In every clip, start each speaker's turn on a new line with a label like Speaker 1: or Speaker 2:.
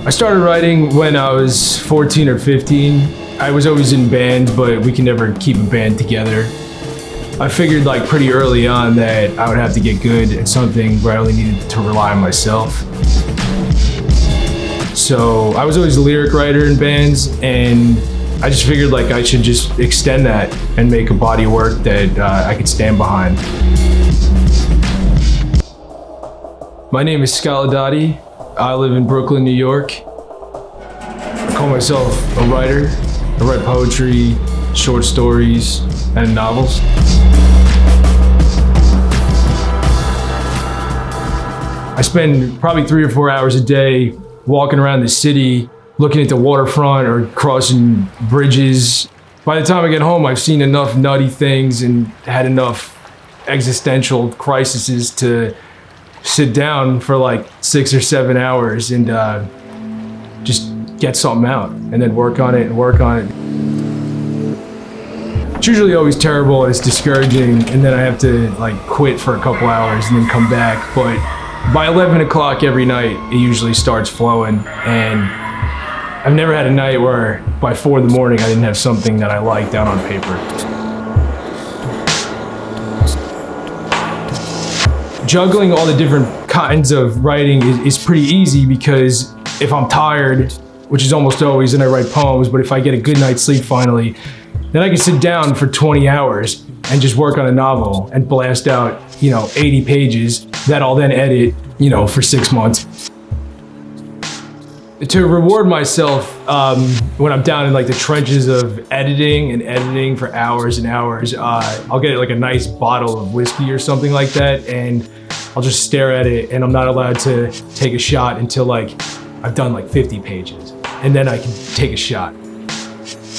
Speaker 1: I started writing when I was 14 or 15. I was always in bands, but we could never keep a band together. I figured like pretty early on that I would have to get good at something where I only needed to rely on myself. So I was always a lyric writer in bands, and I just figured like I should just extend that and make a body of work that I could stand behind. My name is Scott Laudati. I live in Brooklyn, New York. I call myself a writer. I write poetry, short stories, and novels. I spend probably 3 or 4 hours a day walking around the city, looking at the waterfront or crossing bridges. By the time I get home, I've seen enough nutty things and had enough existential crises to sit down for like 6 or 7 hours and just get something out and then work on it and work on it. It's usually always terrible and it's discouraging, and then I have to like quit for a couple hours and then come back. But by 11 o'clock every night, it usually starts flowing, and I've never had a night where by 4 in the morning I didn't have something that I liked down on paper. Juggling all the different kinds of writing is pretty easy, because if I'm tired, which is almost always, then I write poems, but if I get a good night's sleep finally, then I can sit down for 20 hours and just work on a novel and blast out, 80 pages that I'll then edit, for 6 months. To reward myself when I'm down in like the trenches of editing for hours and hours, I'll get like a nice bottle of whiskey or something like that, and I'll just stare at it, and I'm not allowed to take a shot until like I've done like 50 pages, and then I can take a shot.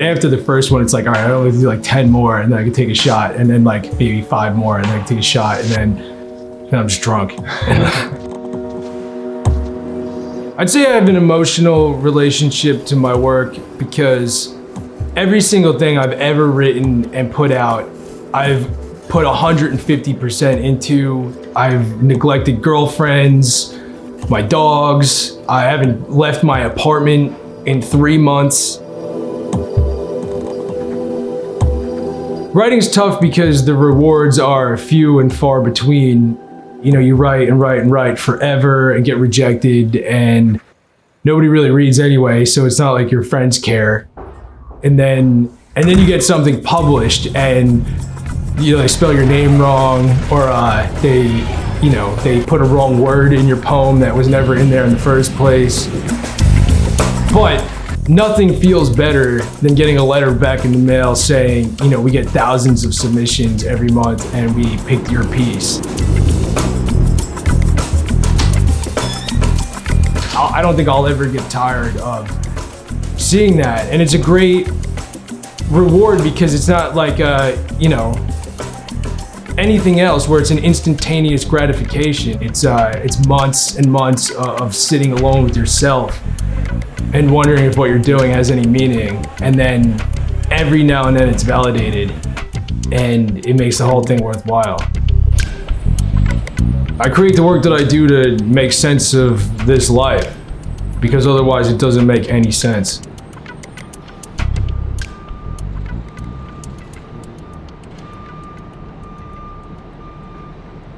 Speaker 1: After the first one, it's like, all right, I only do like 10 more, and then I can take a shot, and then like maybe 5 more, and then I can take a shot, and then I'm just drunk. I'd say I have an emotional relationship to my work, because every single thing I've ever written and put out, I've put 150% into. I've neglected girlfriends, my dogs. I haven't left my apartment in 3 months. Writing's tough because the rewards are few and far between. You write and write and write forever and get rejected, and nobody really reads anyway, so it's not like your friends care. And then you get something published, and they spell your name wrong, or they put a wrong word in your poem that was never in there in the first place. But nothing feels better than getting a letter back in the mail saying, we get thousands of submissions every month and we picked your piece. I don't think I'll ever get tired of seeing that, and it's a great reward because it's not like anything else where it's an instantaneous gratification. It's months and months of sitting alone with yourself and wondering if what you're doing has any meaning, and then every now and then it's validated, and it makes the whole thing worthwhile. I create the work that I do to make sense of this life, because otherwise it doesn't make any sense.